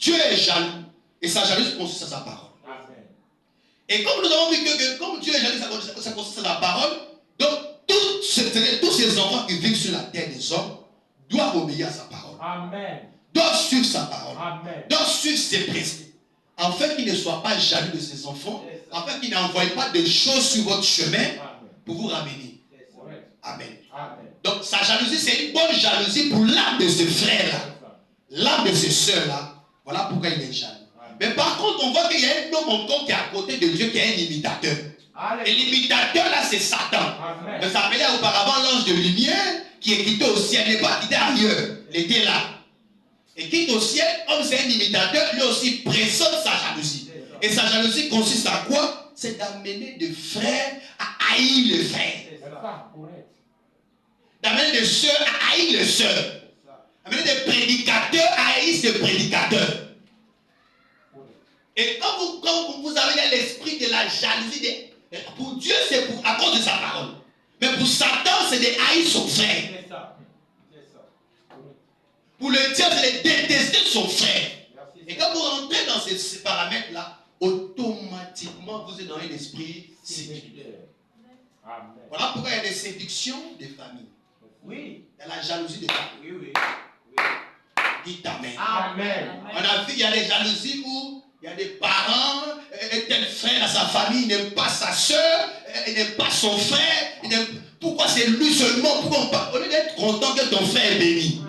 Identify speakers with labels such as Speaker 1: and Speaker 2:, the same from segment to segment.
Speaker 1: Dieu est jaloux et sa jalousie consiste à sa parole.
Speaker 2: Amen.
Speaker 1: Et comme nous avons vu que comme Dieu est jaloux, ça consiste à sa parole, donc tous ces enfants qui vivent sur la terre des hommes doivent obéir à sa parole.
Speaker 2: Amen.
Speaker 1: Doivent suivre sa parole.
Speaker 2: Amen.
Speaker 1: Doivent suivre ses principes. Afin qu'il ne soit pas jaloux de ses enfants, afin qu'il n'envoie pas des choses sur votre chemin pour vous ramener. Amen.
Speaker 2: Amen.
Speaker 1: Donc sa jalousie, c'est une bonne jalousie pour l'âme de ce frère-là, l'âme de ces sœurs-là. Voilà pourquoi il est jaloux. Mais par contre, on voit qu'il y a un homme encore qui est à côté de Dieu, qui est un imitateur. Et l'imitateur là, c'est Satan. Il s'appelait auparavant l'ange de lumière, qui est quitté au ciel, n'est pas quitté ailleurs. Il était là. Et quitte au ciel, comme c'est un imitateur, lui aussi présente sa jalousie. Et sa jalousie consiste à quoi? C'est d'amener des frères à haïr les frères. D'amener des sœurs à haïr les sœurs. D'amener des prédicateurs à haïr ces prédicateurs. Et quand vous avez l'esprit de la jalousie, pour Dieu, c'est à cause de sa parole. Mais pour Satan, c'est de haïr son frère. Pour le diable, c'est de détester son frère. Et quand vous rentrez dans ces paramètres-là, automatiquement, vous êtes dans un esprit séducteur. Voilà pourquoi il y a des séductions des familles.
Speaker 2: Oui.
Speaker 1: Il y a la jalousie des familles.
Speaker 2: Oui.
Speaker 1: Dites Amen.
Speaker 2: Amen.
Speaker 1: On a vu, il y a des jalousies où il y a des parents, tel frère à sa famille, il n'aime pas sa soeur, il n'aime pas son frère. Pourquoi c'est lui seulement? Au lieu d'être content que ton frère est béni.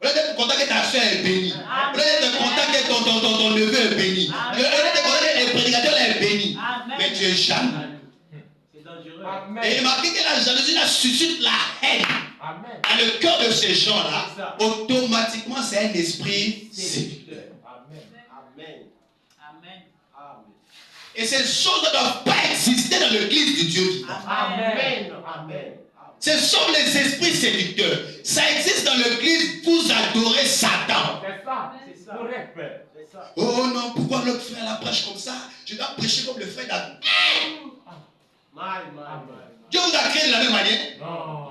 Speaker 1: Au lieu d'être content que ta soeur est bénie. Au lieu d'être content que ton neveu est béni. Au lieu d'être content que le prédicateur est béni. Mais tu es jaloux.
Speaker 2: C'est dangereux.
Speaker 1: Et remarquez que la jalousie là suscite la haine.
Speaker 2: Amen.
Speaker 1: Dans le cœur de ces gens-là, automatiquement c'est un esprit séducteur.
Speaker 2: Amen. Amen.
Speaker 3: Amen.
Speaker 2: Amen.
Speaker 1: Et ces choses ne doivent pas exister dans l'église du Dieu vivant.
Speaker 2: Amen. Amen.
Speaker 1: Ce sont les esprits séducteurs. Ça existe dans l'église, vous adorez Satan.
Speaker 2: C'est ça. C'est ça. Correct, Père. C'est ça.
Speaker 1: Oh non, pourquoi l'autre frère la prêche comme ça? Je dois prêcher comme le frère d'Adam.
Speaker 2: Mal.
Speaker 1: Dieu vous a créé de la même manière.
Speaker 2: Non.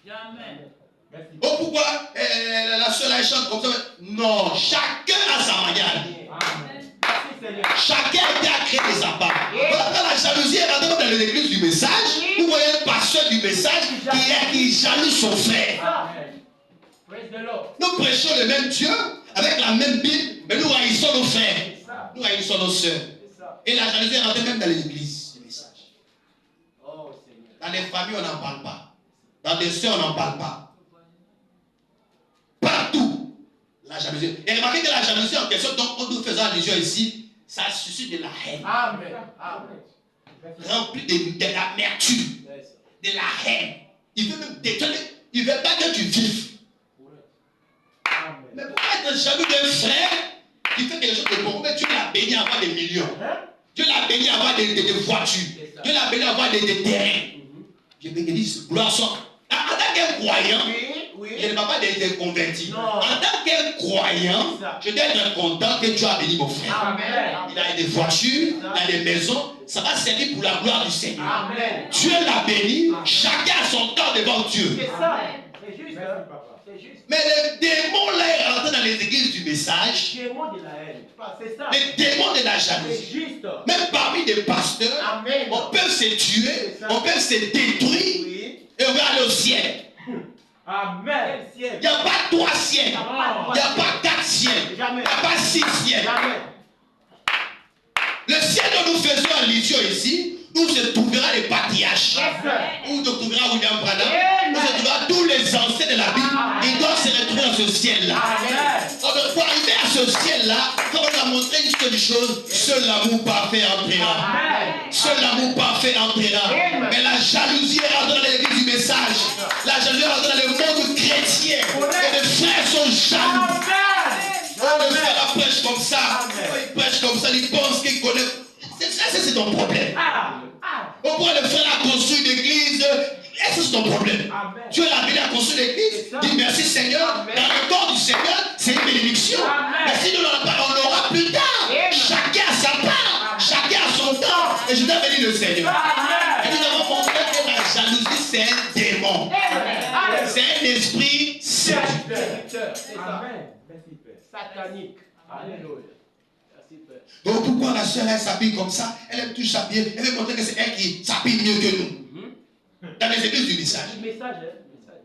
Speaker 3: Jamais.
Speaker 2: Merci.
Speaker 1: Oh pourquoi la soeur elle chante comme ça? Non, chacun a sa manière.
Speaker 2: Amen. Merci, Seigneur.
Speaker 1: Chacun a été créé de sa part. Voilà, quand la jalousie est rentrée dans l'église du message, vous voyez un pasteur du message qui jalouse son frère.
Speaker 2: Amen. Praise the Lord.
Speaker 1: Nous prêchons le même Dieu avec la même Bible, mais nous haïssons nos frères.
Speaker 2: C'est ça.
Speaker 1: Nous haïssons nos sœurs.
Speaker 2: C'est ça.
Speaker 1: Et la jalousie est rentrée même dans l'église du message.
Speaker 2: Oh, Seigneur.
Speaker 1: Dans les familles, on n'en parle pas. Dans des sœurs, on n'en parle pas. Partout, la jalousie. Et remarquez que la jalousie en question, donc, quand nous faisons allusion ici, ça suscite de la haine.
Speaker 2: Amen. Amen.
Speaker 1: Rempli de l'amertume, de la haine. Il veut même détruire. Il ne veut pas que tu vives.
Speaker 2: Amen.
Speaker 1: Mais pourquoi être jaloux d'un frère qui fait quelque chose de bon? Mais Dieu l'a béni à avoir des millions. Dieu l'a béni à avoir des voitures. Dieu l'a béni à avoir des terrains. Je vais dire, gloire soit. En tant qu'un croyant, je ne parle pas d'être converti. En tant qu'un croyant, je dois être content que Dieu a béni mon frère.
Speaker 2: Amen.
Speaker 1: Il a des voitures, il a des maisons. Ça va servir pour la gloire du Seigneur.
Speaker 2: Amen.
Speaker 1: Dieu l'a béni. Chacun a son temps devant Dieu.
Speaker 2: C'est ça. C'est juste. C'est juste.
Speaker 1: Mais le démon là est rentré dans les églises du message.
Speaker 2: Démon de la haine. C'est ça.
Speaker 1: Le démon de la
Speaker 2: C'est
Speaker 1: jalousie.
Speaker 2: juste.
Speaker 1: Même parmi des pasteurs,
Speaker 2: Amen.
Speaker 1: on peut se tuer, on peut se détruire
Speaker 2: Oui.
Speaker 1: et on va aller au ciel.
Speaker 2: Amen.
Speaker 1: Il n'y a pas 3 ciels. Il n'y a pas 4 ciels. Il n'y
Speaker 2: Jamais.
Speaker 1: a pas 6 ciels.
Speaker 2: Jamais.
Speaker 1: Le ciel dont nous faisons allusion ici, où se trouvera les patriarches, où se trouvera William Branham, où se trouvera tous les anciens de la Bible, ils doivent se retrouver dans ce ciel-là.
Speaker 2: Amen.
Speaker 1: Pour arriver à ce ciel-là, comme on a montré une seule chose, seul l'amour parfait entrera.
Speaker 2: Amen.
Speaker 1: Seul l'amour parfait entrera. Mais la jalousie est rentrée dans l'église du message. La jalousie est rentrée dans le monde chrétien. Et les frères sont jaloux. Le frère la prêche comme ça. Il prêche comme ça, il pense qu'il connaît. C'est ton problème. Pourquoi le frère a construit l'église? Est-ce que c'est ton problème?
Speaker 2: Amen.
Speaker 1: Dieu l'a béni à construire l'église. Dis merci Seigneur.
Speaker 2: Amen.
Speaker 1: Dans le corps du Seigneur, c'est une bénédiction.
Speaker 2: Amen.
Speaker 1: Mais si nous n'en avons pas, on l'aura plus tard.
Speaker 2: Amen.
Speaker 1: Chacun a sa part.
Speaker 2: Amen.
Speaker 1: Chacun a son temps. Et je dois bénir le Seigneur.
Speaker 2: Amen.
Speaker 1: Et nous avons montré que la jalousie, c'est un démon.
Speaker 2: Amen.
Speaker 1: C'est un esprit séducteur.
Speaker 2: Séducteur. C'est ça. Amen. Merci, Père. Satanique. Alléluia. Merci, Père.
Speaker 1: Donc pourquoi la sœur elle s'habille comme ça? Elle aime tout s'habiller. Elle veut montrer que c'est elle qui s'habille mieux que nous. Dans les églises du message.
Speaker 2: Le message, hein? Le message.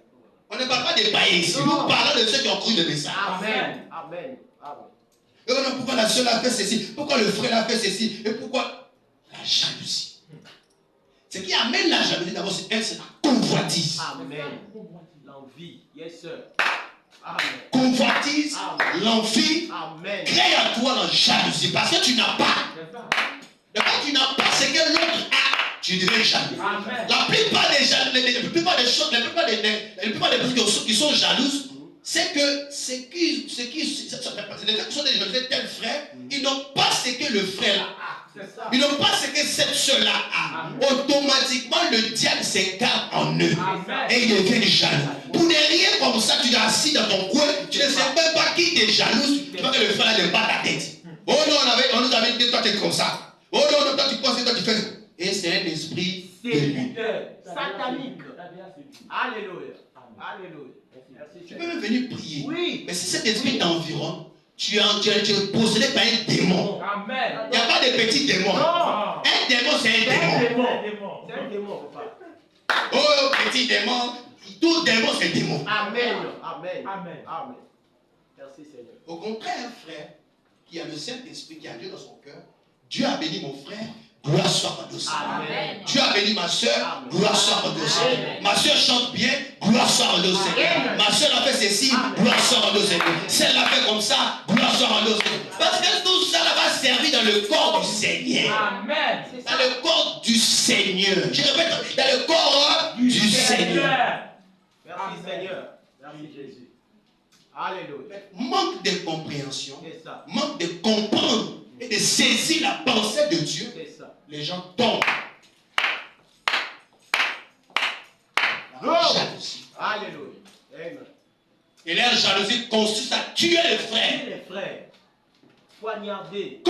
Speaker 1: On ne parle pas des païens ici. Nous parlons de ceux qui ont cru le message.
Speaker 2: Amen. Amen. Amen.
Speaker 1: Et on a pourquoi la sœur a fait ceci? Pourquoi le frère a fait ceci? Et pourquoi la jalousie? Ce qui amène la jalousie d'abord, c'est la convoitise.
Speaker 2: Amen. L'envie. Yes, sir. Amen.
Speaker 1: Convoitise, l'envie,
Speaker 2: Amen.
Speaker 1: crée à toi la jalousie parce que tu n'as pas. D'abord, tu n'as pas ce que l'autre a, tu deviens jaloux.
Speaker 2: Amen.
Speaker 1: La plupart des choses, la plupart des personnes qui sont jalouses, c'est que ce qui sont des jalousies tel frère, ils n'ont pas ce que le frère a. Ils n'ont pas ce que cette soeur-là a. Automatiquement, le diable s'incarne en eux.
Speaker 2: Amen.
Speaker 1: Et ils deviennent jaloux. Pour ne rien comme ça, tu es assis dans ton coin, tu ne sais même pas qui t'est jalouse. Tu vois que le frère là ne bat ta tête. Oh non, on nous avait dit, toi tu es comme ça. Oh non, toi tu penses que toi tu fais. Et c'est un esprit de lui.
Speaker 2: Satanique. Alléluia. Alléluia.
Speaker 1: Tu peux même venir prier.
Speaker 2: Oui.
Speaker 1: Mais si cet esprit t'environne, tu es possédé par un démon.
Speaker 2: Amen.
Speaker 1: Il n'y a pas de petits démons.
Speaker 2: Non.
Speaker 1: Un démon, c'est un démon.
Speaker 2: C'est un démon, papa.
Speaker 1: Oh, petit démon. Tout démon, c'est démon.
Speaker 2: Amen. Amen. Amen. Amen. Merci, Seigneur.
Speaker 1: Au contraire, un frère qui a le Saint-Esprit, qui a Dieu dans son cœur, Dieu a béni mon frère, gloire soit en dossier.
Speaker 2: Amen.
Speaker 1: Dieu a béni ma soeur, gloire soit en dossier. Ma soeur chante bien, gloire soit en dossier. Ma soeur a fait ceci, gloire soit en dossier. Celle l'a fait comme ça, gloire soit en dossier. Parce que tout ça va servir dans le corps du Seigneur.
Speaker 2: Amen.
Speaker 1: Dans le corps du Seigneur. Je répète, dans le corps du Seigneur.
Speaker 2: Merci, Seigneur. Merci, Jésus. Alléluia.
Speaker 1: Manque de compréhension,
Speaker 2: C'est ça.
Speaker 1: manque de comprendre et de saisir la pensée de Dieu.
Speaker 2: C'est ça.
Speaker 1: Les gens tombent. La jalousie.
Speaker 2: Alléluia. Amen.
Speaker 1: Et leur jalousie consiste à tuer les frères,
Speaker 2: Les frères, poignarder.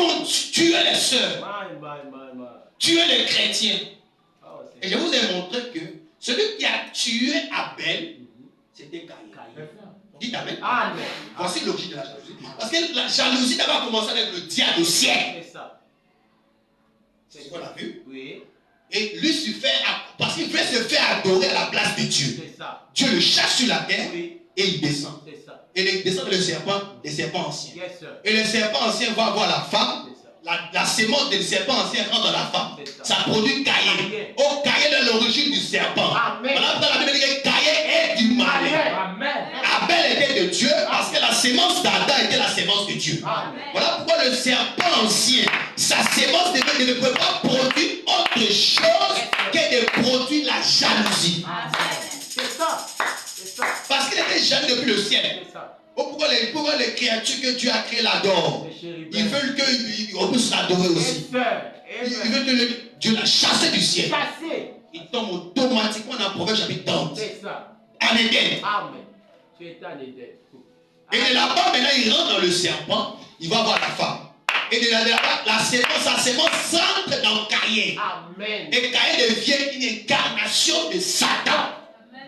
Speaker 1: tuer les sœurs,
Speaker 2: My.
Speaker 1: tuer les chrétiens.
Speaker 2: Oh,
Speaker 1: Et je vous ai montré que celui qui a tué Abel, c'était Caïn. Dites Amen.
Speaker 2: Amen.
Speaker 1: Voici l'origine de la jalousie. Parce que la jalousie d'abord commencé avec le diable au ciel.
Speaker 2: C'est ça.
Speaker 1: C'est ce qu'on a vu.
Speaker 2: Oui.
Speaker 1: Et Lucifer, parce qu'il veut se faire adorer à la place de Dieu.
Speaker 2: C'est ça.
Speaker 1: Dieu le chasse sur la terre
Speaker 2: Oui.
Speaker 1: et il descend.
Speaker 2: C'est ça.
Speaker 1: Et il descend le serpent, les serpents anciens.
Speaker 2: Yes, sir.
Speaker 1: Et le serpent ancien va voir la femme.
Speaker 2: C'est ça.
Speaker 1: La sémence des serpents anciens rentre dans la femme.
Speaker 2: C'est
Speaker 1: Ça produit Caïn. Oh, Caïn est l'origine du serpent.
Speaker 2: Amen.
Speaker 1: Voilà pourquoi la Bible dit que Caïn est du malin.
Speaker 2: Amen.
Speaker 1: Abel était de Dieu parce que la sémence d'Adam était la sémence de Dieu.
Speaker 2: Amen.
Speaker 1: Voilà pourquoi le serpent ancien, sa sémence ne peut pas produire autre chose que de produire la jalousie.
Speaker 2: C'est ça. C'est ça.
Speaker 1: Parce qu'il était jaloux depuis le ciel.
Speaker 2: C'est ça.
Speaker 1: Oh, pourquoi les créatures que Dieu a créées l'adorent?
Speaker 2: Les chérubins.
Speaker 1: Ils veulent qu'on puisse l'adorer aussi.
Speaker 2: Yes, sir.
Speaker 1: Ils
Speaker 2: Amen.
Speaker 1: veulent que Dieu l'a chassé du ciel.
Speaker 2: Chassé.
Speaker 1: Il tombe automatiquement dans Proverbe chapitre 30.
Speaker 2: C'est ça.
Speaker 1: En Éden.
Speaker 2: Amen. Tu es en Éden.
Speaker 1: Et de là-bas, maintenant, il rentre dans le serpent. Il va voir la femme. Et de là-bas, sa sémence entre dans Caïn.
Speaker 2: Amen.
Speaker 1: Et Caïn devient une incarnation de Satan.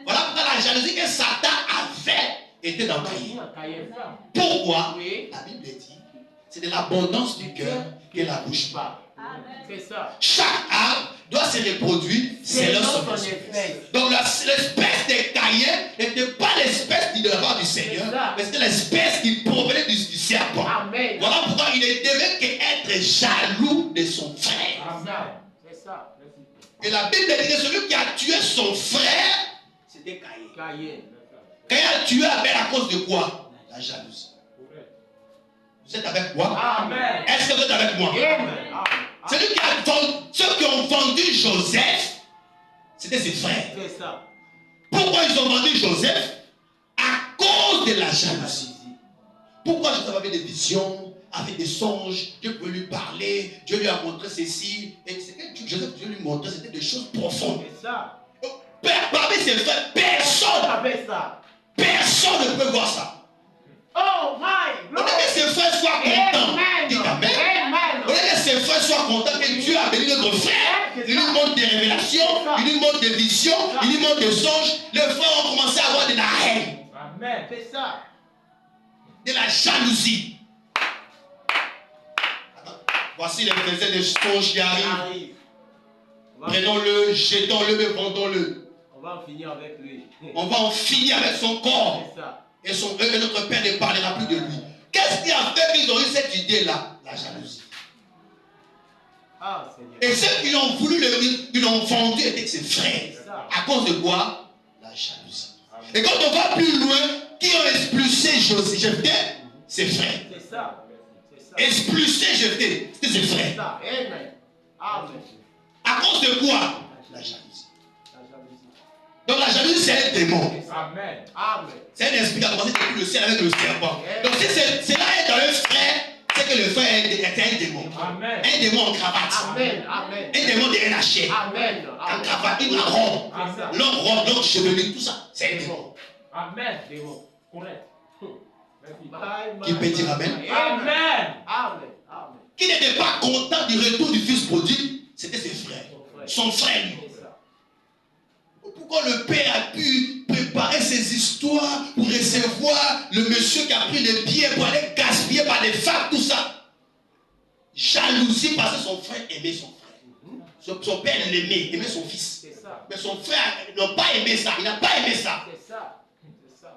Speaker 1: Voilà pourquoi la jalousie que Satan avait était dans Caïn. Pourquoi?
Speaker 2: Oui.
Speaker 1: La Bible dit, c'est de l'abondance du cœur que la bouche parle.
Speaker 2: C'est ça.
Speaker 1: Chaque arbre doit se reproduire selon son espèce. Donc l'espèce de Caïn n'était pas l'espèce de la part du Seigneur, mais c'était l'espèce qui provenait du serpent.
Speaker 2: Amen.
Speaker 1: Voilà pourquoi il ne devait qu'être jaloux de son frère.
Speaker 2: Amen. C'est ça.
Speaker 1: Et la Bible dit que celui qui a tué son frère, c'était Caïn.
Speaker 2: Caïn.
Speaker 1: Caïn a tué Abel à cause de quoi? La jalousie. Vous êtes avec moi?
Speaker 2: Amen.
Speaker 1: Est-ce que vous êtes avec moi?
Speaker 2: Amen.
Speaker 1: Ceux qui ont vendu Joseph, c'était ses frères.
Speaker 2: C'est ça.
Speaker 1: Pourquoi ils ont vendu Joseph? À cause de la jalousie. Pourquoi Joseph avait des visions, avait des songes, Dieu peut lui parler, Dieu lui a montré ceci. Et ce que Joseph Dieu lui montrait, c'était des choses profondes.
Speaker 2: C'est ça.
Speaker 1: Parmi ses frères, personne ne peut voir ça.
Speaker 2: Oh my
Speaker 1: On dit que ses frères soient contents. Dites Amen. On dit que ses frères soient contents que Dieu a béni notre frère. Il lui montre des révélations, il lui montre des visions, il lui montre des songes. Les frères ont commencé à avoir de la haine,
Speaker 2: Amen. C'est ça.
Speaker 1: de la jalousie. Voici les faiseurs de songes qui arrivent.
Speaker 2: arrive.
Speaker 1: Prenons-le, jetons-le, mais vendons-le.
Speaker 2: On va en finir avec lui.
Speaker 1: On va en finir avec son corps.
Speaker 2: C'est ça.
Speaker 1: Et notre Père ne parlera plus de lui. Qu'est-ce qui a fait qu'ils ont eu cette idée-là? La jalousie.
Speaker 2: Ah, Seigneur.
Speaker 1: Et ceux qui l'ont voulu, qui l'ont vendu étaient ses frères.
Speaker 2: C'est ça.
Speaker 1: À cause de quoi? La jalousie. Et quand on va plus loin, qui ont expulsé Jephthé? Ses frères.
Speaker 2: C'est ça. C'est ça.
Speaker 1: Expulsé Jephthé, c'était ses
Speaker 2: C'est
Speaker 1: frères.
Speaker 2: ça. Amen. Amen.
Speaker 1: À cause de quoi? La jalousie.
Speaker 2: La jalousie.
Speaker 1: Donc la jalousie, c'est un démon.
Speaker 2: Amen. Amen.
Speaker 1: C'est un esprit qui a commencé depuis le ciel avec le serpent. Donc si cela est dans le frère, c'est que le frère est un démon.
Speaker 2: Amen.
Speaker 1: Un démon en cravate.
Speaker 2: Amen. Amen.
Speaker 1: Un démon derrière la chair.
Speaker 2: Amen.
Speaker 1: En cravate, une robe.
Speaker 2: Amen.
Speaker 1: L'homme robe, l'homme chevelu, tout ça. C'est un démon.
Speaker 2: Amen. Démon. Correct.
Speaker 1: Qui peut dire Amen?
Speaker 2: Amen. Amen. Amen.
Speaker 1: Qui n'était pas content du retour du fils prodigue, c'était ses frères. Son frère, lui.
Speaker 2: C'est ça.
Speaker 1: Pourquoi le père a pu préparer ses histoires pour recevoir le monsieur qui a pris les billets pour aller gaspiller par les femmes, tout ça? Jalousie parce que son frère aimait son frère. Son père l'aimait, aimait son fils.
Speaker 2: C'est ça.
Speaker 1: Mais son frère n'a pas aimé ça, il n'a pas aimé ça.
Speaker 2: C'est ça. C'est ça.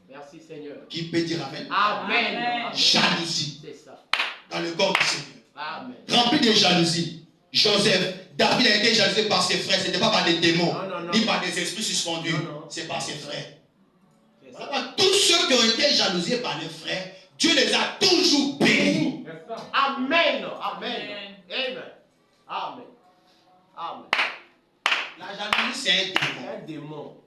Speaker 2: Merci Seigneur.
Speaker 1: Qui peut dire Amen?
Speaker 2: Amen. Amen.
Speaker 1: Jalousie
Speaker 2: C'est ça.
Speaker 1: dans le corps du Seigneur.
Speaker 2: Amen.
Speaker 1: Rempli de jalousie. Joseph, David a été jalousé par ses frères, ce n'était pas par des démons, ni par des esprits suspendus, c'est par ses frères. Voilà, tous ceux qui ont été jalousés par les frères, Dieu les a toujours bénis.
Speaker 2: Amen. Amen. Amen. Amen. Amen.
Speaker 1: La jalousie, c'est un démon.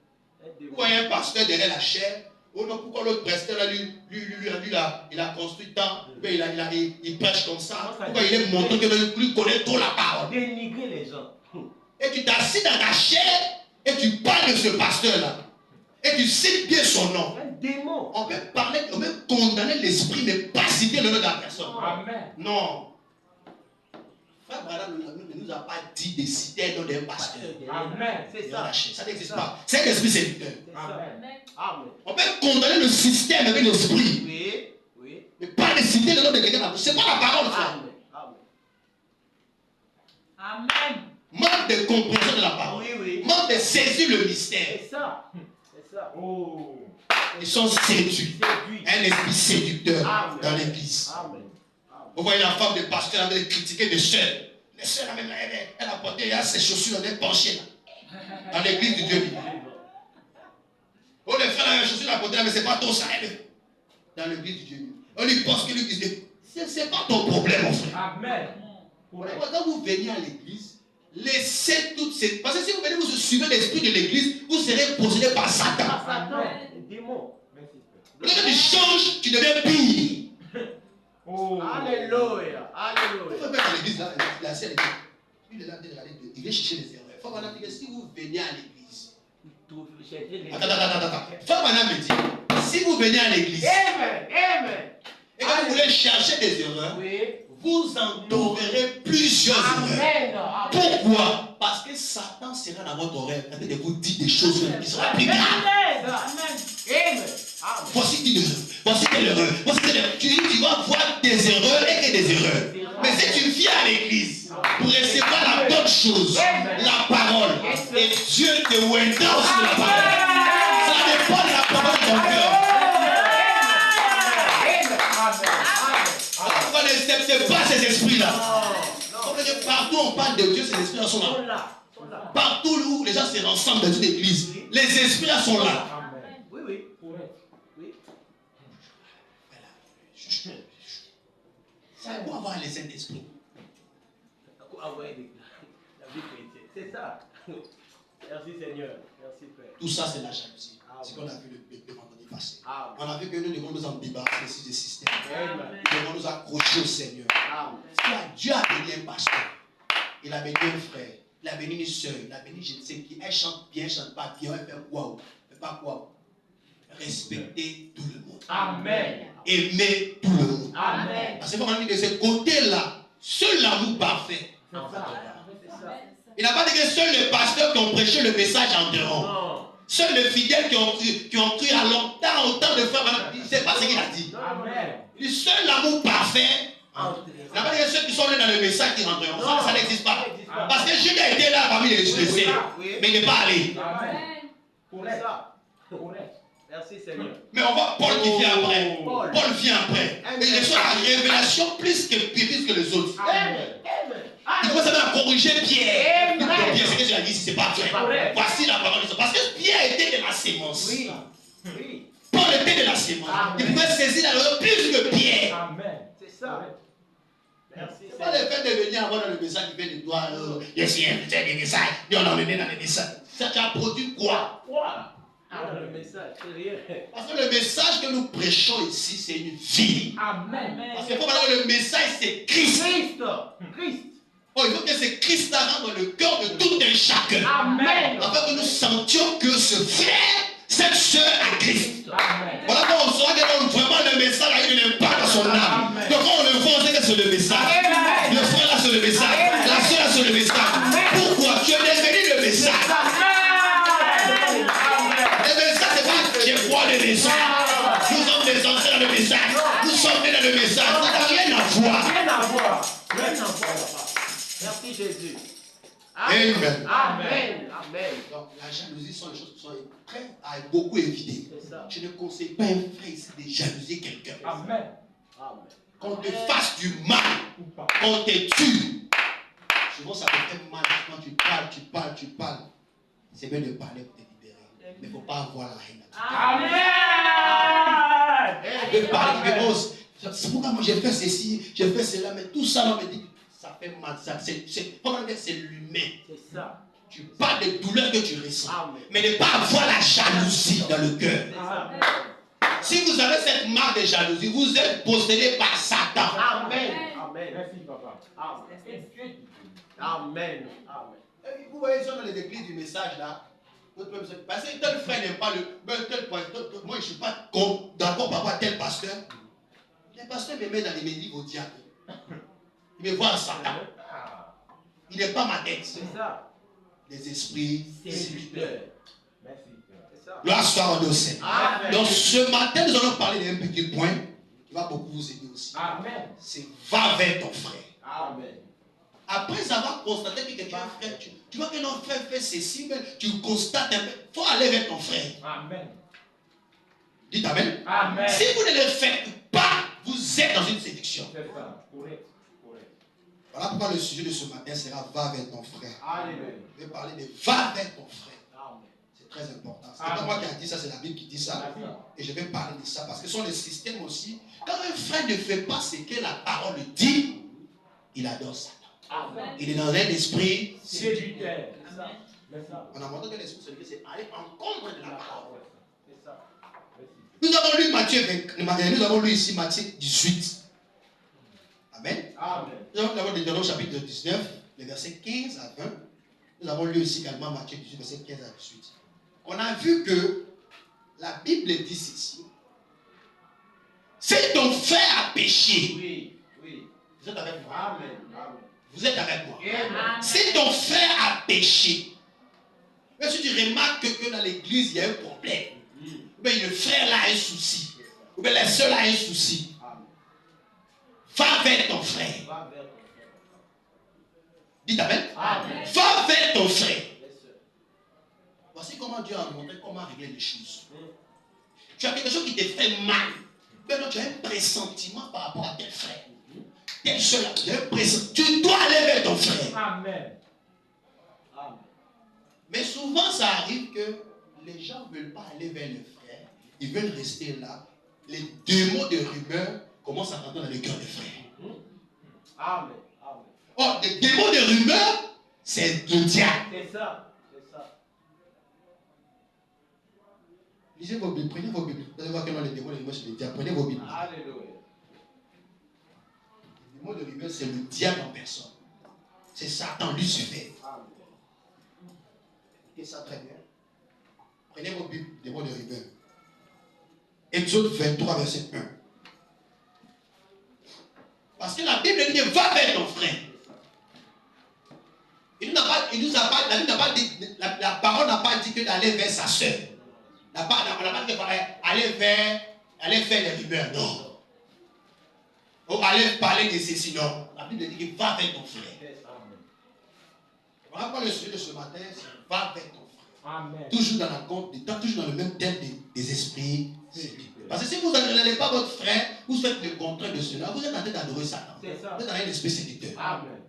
Speaker 2: Un démon.
Speaker 1: Vous voyez un pasteur derrière la chair, oh non, pourquoi l'autre pasteur là, il a construit tant, il prêche comme ça, pourquoi il est monté que lui connaît trop la parole.
Speaker 2: Dénigrer les gens.
Speaker 1: Et tu t'assis dans ta chair et tu parles de ce pasteur-là. Et tu cites bien son nom.
Speaker 2: Un démon.
Speaker 1: On peut parler, on peut condamner l'esprit, mais pas citer le nom de la personne.
Speaker 2: Amen.
Speaker 1: Non. Frère Branham ne nous a pas dit de citer le nom d'un pasteur.
Speaker 2: Amen. C'est ça.
Speaker 1: Ça n'existe pas. C'est un esprit séducteur.
Speaker 2: Amen. Amen.
Speaker 1: On peut condamner le système avec l'esprit,
Speaker 2: Oui. Oui.
Speaker 1: mais pas de citer le nom de quelqu'un. Ce n'est pas la parole, frère.
Speaker 2: Amen. Amen.
Speaker 3: Amen.
Speaker 1: Manque de compréhension de la parole.
Speaker 2: Oui, oui.
Speaker 1: Manque de saisir le mystère.
Speaker 2: C'est ça. C'est ça. Oh.
Speaker 1: Ils sont séduits. Un esprit séducteur
Speaker 2: Amen.
Speaker 1: dans l'église.
Speaker 2: Amen.
Speaker 1: Vous voyez la femme de pasteur elle critiquer les sœurs. Les sœurs, elle a porté ses chaussures, elle est penchée là. Dans l'église du Dieu vivant. Oh, les frères, la chaussure, elle a porté là, mais c'est pas trop ça. Elle est dans l'église du Dieu vivant. On lui pense que lui dit, c'est pas ton problème, mon frère.
Speaker 2: Amen.
Speaker 1: Quand vous venez à l'église, laissez toutes ces. Parce que si vous venez, vous suivez l'esprit de l'église, vous serez possédé par Satan.
Speaker 2: Satan. Démon.
Speaker 1: Quand tu changes, tu deviens pire.
Speaker 2: Oh. Alléluia. Alléluia.
Speaker 1: Vous faites dans l'église, là, la sœur, il vient chercher les erreurs. Faut maintenant dire que si vous venez à l'église. Attends. Faut maintenant me dire, si vous venez à l'église.
Speaker 2: Amen. Amen.
Speaker 1: Et que vous voulez chercher des erreurs.
Speaker 2: Oui.
Speaker 1: Vous en trouverez plusieurs erreurs. Pourquoi? Parce que Satan sera dans votre oreille en train de vous dire des choses qui seront plus graves.
Speaker 2: Amen.
Speaker 1: Voici une erreur. Voici telle erreur. Voici telle erreur. Tu vas voir des erreurs et que des erreurs. Mais si tu viens à l'église pour recevoir la bonne chose, la parole, et Dieu te ouindra aussi de la parole. Ça dépend de la parole de ton cœur. Pourquoi n'acceptez pas ces esprits-là? Partout où on parle de Dieu, ces esprits-là sont là. Partout où les gens se rassemblent dans une église, les esprits-là sont là.
Speaker 2: Oui.
Speaker 1: C'est pour avoir les Saint-Esprit.
Speaker 2: C'est ça. Merci Seigneur. Merci Père.
Speaker 1: Tout ça, c'est la jalousie. C'est ce qu'on a vu le vendredi passé. On a vu que nous devons nous en débarrasser de ce système. Nous devons nous accrocher au Seigneur. Dieu a béni un pasteur. Il a béni un frère. Il a béni une soeur. Il a béni je ne sais qui. Elle chante bien, elle chante pas bien. Elle fait quoi? Elle fait pas quoi? Respecter tout le monde.
Speaker 2: Amen.
Speaker 1: Aimer tout le monde.
Speaker 2: Amen.
Speaker 1: Parce que quand on dit de ce côté-là, seul l'amour parfait. Il n'a pas dit que seuls les pasteurs qui ont prêché le message entreront. Seuls les fidèles qui ont cru à longtemps, autant de fois, il ne sait pas ce qu'il a dit.
Speaker 2: Amen.
Speaker 1: Il dit seul l'amour parfait. Il n'a pas dit que ceux qui sont nés dans le message qui rentreront. Ça n'existe pas. Parce que Judas était là parmi les saints, mais il n'est pas allé.
Speaker 2: C'est ça. Merci Seigneur.
Speaker 1: Mais on voit Paul qui vient après. Paul vient après. Et il reçoit la révélation plus que les autres. Il commence à corriger Pierre. Pierre, ce que tu as dit, c'est pas vrai. Voici la parole de Dieu. Parce que Pierre était de la sémence. Paul était de la sémence. Il pouvait saisir la loi plus que Pierre.
Speaker 2: C'est ça. Merci.
Speaker 1: C'est pas le fait de venir avoir dans le message qui fait de toi. Je suis invité des messages. Et on a emmené dans les messages. Ça t'a produit quoi?
Speaker 2: Le message, c'est rien.
Speaker 1: Parce que le message que nous prêchons ici, c'est une vie.
Speaker 3: Amen.
Speaker 1: Parce que le message, c'est Christ.
Speaker 2: Christ.
Speaker 1: Oh, il faut que c'est Christ rentre dans le cœur de tout un chacun.
Speaker 2: Amen.
Speaker 1: Afin que nous sentions que ce frère, cette soeur a Christ.
Speaker 3: Amen.
Speaker 1: Voilà quand on saura que vraiment le message a eu un impact dans son âme. Donc quand on le voit, on sait que c'est le message. Le frère là, c'est le message. La soeur là, c'est le message. Pourquoi? Tu es devenu le message. Le message, c'est pas je crois le message. Nous sommes des anciens dans le message. Nous sommes nés dans le message. Ça n'a rien à voir.
Speaker 2: Rien à voir. Merci Jésus.
Speaker 1: Amen.
Speaker 2: Amen.
Speaker 1: Donc la jalousie sont des choses qui sont très, beaucoup évitées. Je ne conseille pas un frère ici de jalouser quelqu'un.
Speaker 2: Amen.
Speaker 1: Qu'on te fasse du mal, qu'on te tue. Souvent ça te fait mal quand tu parles. C'est bien de parler pour te libérer. Mais il ne faut pas avoir la haine.
Speaker 2: Amen.
Speaker 1: De parler, mais c'est pourquoi moi j'ai fait ceci, j'ai fait cela, mais tout ça, on me dit ça fait mal. C'est l'humain.
Speaker 2: C'est ça.
Speaker 1: Tu parles des douleurs que tu ressens.
Speaker 2: Amen.
Speaker 1: Mais ne pas avoir la jalousie dans le cœur.
Speaker 2: C'est ça.
Speaker 1: Si vous avez cette marque de jalousie, vous êtes possédé par Satan.
Speaker 2: Amen. Merci papa. Amen.
Speaker 1: Vous voyez ça dans les églises du message là. Parce que tel frère n'aime pas moi je ne suis pas d'accord par rapport à tel pasteur. Les pasteurs me mettent dans les médias au diable. Il me voit en Satan. Il n'est pas ma tête.
Speaker 2: C'est ça.
Speaker 1: Les esprits
Speaker 2: Séducteurs. Merci. C'est ça.
Speaker 1: Gloire soit au Saint.
Speaker 2: Amen.
Speaker 1: Donc ce matin, nous allons parler d'un petit point qui va beaucoup vous aider aussi.
Speaker 2: Amen.
Speaker 1: C'est va vers ton frère.
Speaker 2: Amen.
Speaker 1: Après avoir constaté que quelqu'un frère, tu vois que notre frère fait ceci, mais tu constates un peu. Il faut aller vers ton frère.
Speaker 2: Amen.
Speaker 1: Dites Amen.
Speaker 2: Amen.
Speaker 1: Si vous ne le faites pas, vous êtes dans une séduction.
Speaker 2: C'est ça. Correct.
Speaker 1: Voilà pourquoi le sujet de ce matin sera va vers ton frère.
Speaker 2: Alléluia.
Speaker 1: Je vais parler de va vers ton frère.
Speaker 2: Amen.
Speaker 1: C'est très important. Ce n'est pas moi qui ai dit ça, c'est la Bible qui dit ça. Et je vais parler de ça parce que ce sont les systèmes aussi. Quand un frère ne fait pas ce que la parole dit, il adore Satan.
Speaker 2: Amen.
Speaker 1: Il est dans un esprit
Speaker 2: Séducteur.
Speaker 1: On a montré que l'esprit séducteur, c'est aller en contre de la parole.
Speaker 2: C'est ça.
Speaker 1: Nous avons lu nous avons lu ici Matthieu 18. Amen.
Speaker 2: Amen.
Speaker 1: Nous avons lu dans chapitre 19, les versets 15 à 20. Nous avons lu aussi également Matthieu 18, versets 15 à 18. On a vu que la Bible dit ceci. Si ton frère a péché,
Speaker 2: Oui.
Speaker 1: vous êtes avec moi.
Speaker 2: Amen.
Speaker 1: Vous êtes avec moi.
Speaker 2: Amen.
Speaker 1: Si ton frère a péché, mais si tu remarques que dans l'église, il y a un problème, ou bien le frère là a un souci, ou bien la soeur là a un souci, va vers ton frère.
Speaker 2: Va vers ton frère.
Speaker 1: Dites Amen.
Speaker 2: Amen.
Speaker 1: Va vers ton frère.
Speaker 2: Yes, sir.
Speaker 1: Voici comment Dieu a montré comment régler les choses. Tu as quelque chose qui te fait mal. Maintenant, tu as un pressentiment par rapport à tel frère. Tel soeur là, tu as un pressentiment. Tu dois aller vers ton frère.
Speaker 2: Amen.
Speaker 1: Mais souvent, ça arrive que les gens ne veulent pas aller vers le frère. Ils veulent rester là. Les démons de rumeur commencent à rentrer dans le cœur des frères.
Speaker 2: Amen.
Speaker 1: Oh, les démons de rumeur, c'est le diable.
Speaker 2: C'est ça.
Speaker 1: Lisez vos Bibles, prenez vos Bibles. Vous allez voir que les démons de rumeur, c'est le diable. Prenez vos Bibles.
Speaker 2: Alléluia.
Speaker 1: Les démons de rumeur, c'est le diable en personne. C'est Satan, Lucifer.
Speaker 2: Amen.
Speaker 1: Et ça très bien. Prenez vos Bibles, démons de rumeur. Exode 23, verset 1. Parce que la Bible dit va vers ton frère. La parole n'a pas dit que d'aller vers sa soeur. On n'a pas dit aller faire les rumeurs. Non. Oh, allez parler de ceci. Non. La Bible dit que va avec ton frère. Voilà pourquoi le sujet de ce matin, c'est va avec ton frère.
Speaker 2: Amen.
Speaker 1: Toujours dans la compte, toujours dans le même thème des esprits. Parce que si vous n'allez pas votre frère, vous faites le contraire de cela, vous êtes en train d'adorer Satan. Vous êtes dans un esprit séducteur.
Speaker 2: Amen.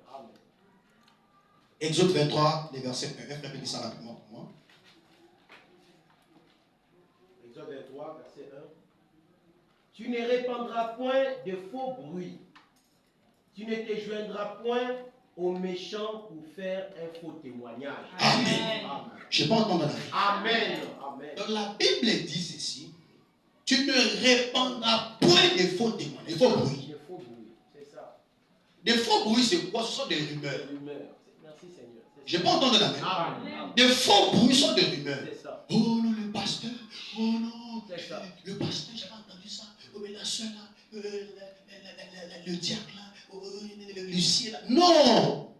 Speaker 1: Exode 23, les versets 1. Répétez ça rapidement pour moi.
Speaker 2: Exode 23, verset 1. Tu ne répandras point de faux bruits. Tu ne te joindras point aux méchants pour faire un faux témoignage.
Speaker 1: Amen.
Speaker 2: Amen.
Speaker 1: Je ne sais pas entendre la vie.
Speaker 2: Amen. Amen.
Speaker 1: Donc la Bible dit ceci. Tu ne répandras point de faux témoignages, de faux bruits.
Speaker 2: De faux bruits, c'est ça.
Speaker 1: Des faux bruits, c'est quoi? Ce sont des rumeurs.
Speaker 2: Rumeur. Merci Seigneur.
Speaker 1: Je n'ai pas entendu la même.
Speaker 2: Amen.
Speaker 1: Des faux bruits sont des rumeurs.
Speaker 2: C'est ça.
Speaker 1: Oh non, le pasteur. Oh non.
Speaker 2: C'est ça.
Speaker 1: Le pasteur, j'avais entendu ça. Oh, mais la soeur là. Le diacre là. Oh, l'huissier là. Non.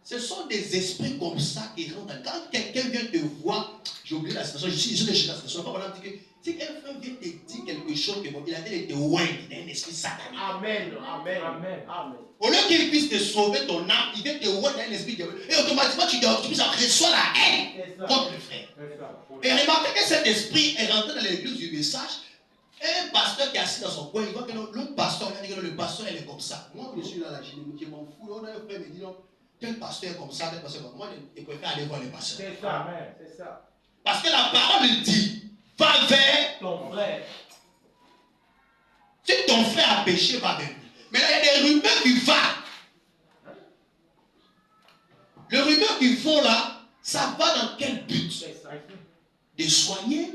Speaker 1: Ce sont des esprits comme ça qui rentrent. Quand quelqu'un vient te voir, j'ai oublié la situation, je suis de chez la situation. Quand on a dit que si un frère vient te dire quelque chose, que bon, il a été loin, il a un esprit satanique.
Speaker 2: Amen. Amen. Amen. Amen.
Speaker 1: Au lieu qu'il puisse te sauver ton âme, il vient te voir dans un esprit de... Et automatiquement, tu puisses recevoir la haine contre le frère. Et remarquez que cet esprit est rentré dans l'église du message. Un pasteur qui est assis dans son coin, il voit que l'autre pasteur, il dit que le pasteur, il est comme ça. Moi, je suis là, je m'en fous. Un frère me dit non. Tel pasteur comme ça, tel pasteur comme moi, je préfère aller voir le pasteur.
Speaker 2: C'est ça. Amen. C'est ça.
Speaker 1: Parce que la parole dit, va vers
Speaker 2: ton frère.
Speaker 1: Si ton frère a péché, va vers lui. Mais là, il y a des rumeurs qui vont. Les rumeurs qui vont là, ça va dans quel but? De soigner,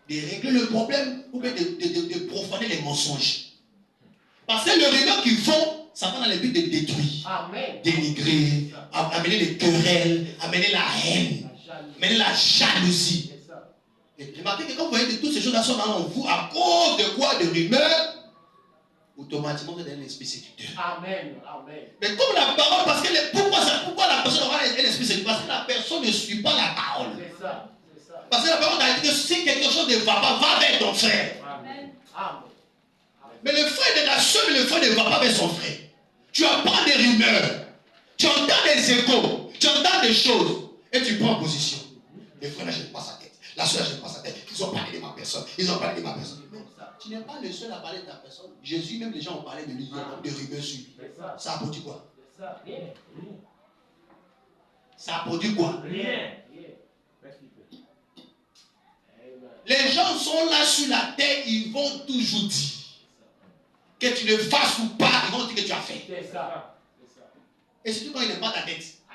Speaker 1: de régler le problème ou bien de profaner les mensonges. Parce que les rumeurs qui vont, ça va dans le but de détruire,
Speaker 2: Amen.
Speaker 1: Dénigrer, amener les querelles, amener la haine, amener la jalousie. Et remarquez que quand vous voyez que toutes ces choses-là sont dans vous, à cause de quoi? De rumeurs, automatiquement vous avez un esprit séducteur.
Speaker 2: Amen. Amen.
Speaker 1: Mais comme la parole, parce que pourquoi la personne aura un esprit séducteur? Parce que la personne ne suit pas la parole.
Speaker 2: C'est ça.
Speaker 1: Parce que la parole a dit que si quelque chose ne va pas, va vers ton frère.
Speaker 2: Amen. Amen.
Speaker 1: Mais le frère de la soeur, le frère ne va pas vers son frère. Tu entends des rumeurs, tu entends des échos, tu entends des choses, et tu prends position. Le frère là, je n'aime pas sa tête. La soeur, je n'aime pas sa tête. Ils ont parlé de ma personne. Ils ont parlé de ma personne. Mais tu n'es pas le seul à parler de ta personne. Jésus, même les gens ont parlé de lui, de rumeurs sur lui. Ça a produit quoi? Ça a produit quoi?
Speaker 2: Rien.
Speaker 1: Les gens sont là sur la terre, ils vont toujours dire. Que tu le fasses ou pas, ils vont dire que tu as fait.
Speaker 2: C'est ça.
Speaker 1: Et surtout quand il n'est pas ta tête.